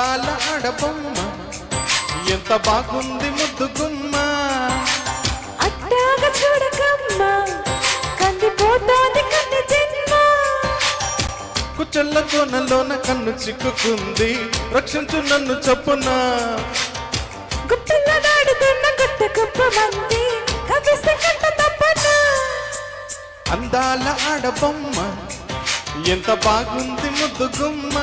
అందాల ఆడబొమ్మ ఎంత బాగుంది ముద్దు గుమ్మ అట్టాగా చూడకమ్మ కందిపోతోంది కన్ను జన్మ కుచెల్ల కోనలోన కన్ను చిక్కుకుంది రక్షించు నన్ను చప్పున గుట్టల్లో నాడుతున్న గుట్ట కుప్ప మంది కవిస్తే కంట తప్పన అందాల ఆడబొమ్మ ఎంత బాగుంది ముద్దు గుమ్మ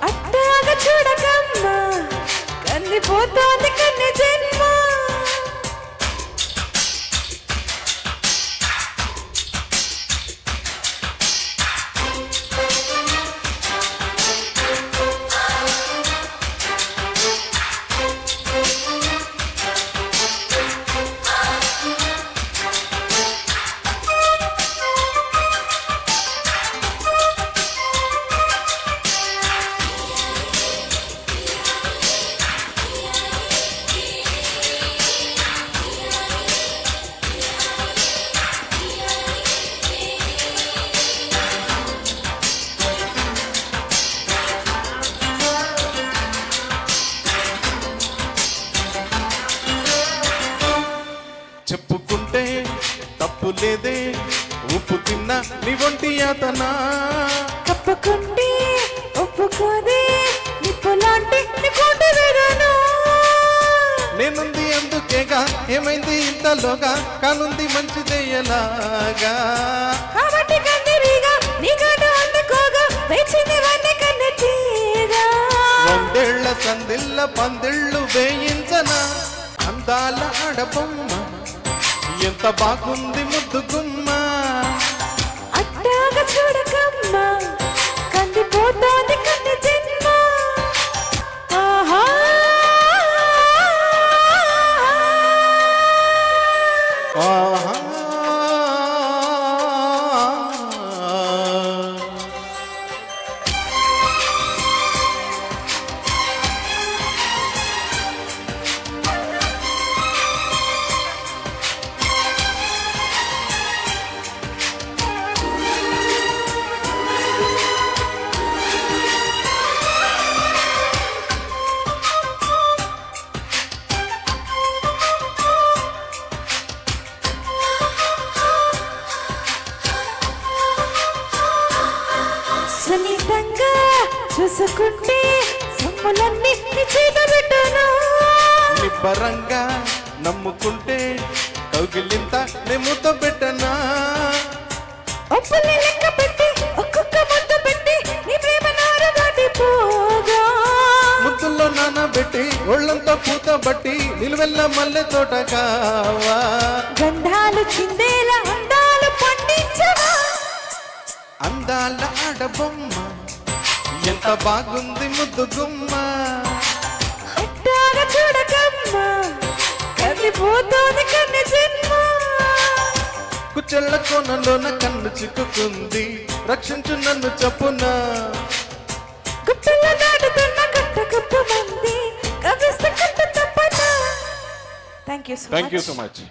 అట్టాగా చూడకమ్మ కందిపోతోంది కన్ను జన్మ చెప్పుకుంటే తప్పు లేదే ఉప్పు తిన్న నీ ఒంటి యాతనా తప్పకుంటే ఒప్పుకోదే నిప్పులాంటి నీ కోట వేదను నేనుంది అందుకేగా ఏమైంది ఇంతలోగా కానుంది మంచిదే ఎలాగా కాబట్టి కందిరిగా నీ గడ అందుకోగా వేచింది వన్ని కన్నెటీగా వందేళ్ల సందిళ్ళ పందిళ్ళు వేయించనా అందాల ఆడబొమ్మ ఎంత బాగుంది ముద్దు గుమ్మ అట్టాగా చూడకమ్మ కందిపోతోంది కన్ను జన్మ ఆహా ఆహా సున్నితంగా చూసుకుంటే సొమ్ములన్నీ నీ చేత పెట్టను నిబ్బరంగా నమ్ముకుంటే కౌగిలింత నెమ్ముతో పెట్టనా ఒప్పుల్ని లెక్క పెట్టి ఒక్కొక్క ముద్దు పెట్టి నీ ప్రేమ నారు దాటిపోగా ముద్దుల్లో నానబెట్టి ఒళ్ళంతా పూత బట్టి నిలువెల్ల మల్లె తోట కావా గంధాలు చిందేలా అందాలు పండించవా అందాల ఆడబొమ్మ ఎంత బాగుంది ముద్దు గుమ్మ అట్టాగా చూడకమ్మ కందిపోతోంది కన్ను జన్మ కుచెల్ల కోనలోన కన్ను చిక్కుకుంది రక్షించు నన్ను చప్పున గుట్టల్లో నాటుతున్న గుట్ట కుప్ప మంది కవిస్తే కంట తప్పన థ్యాంక్ యూ సో మచ్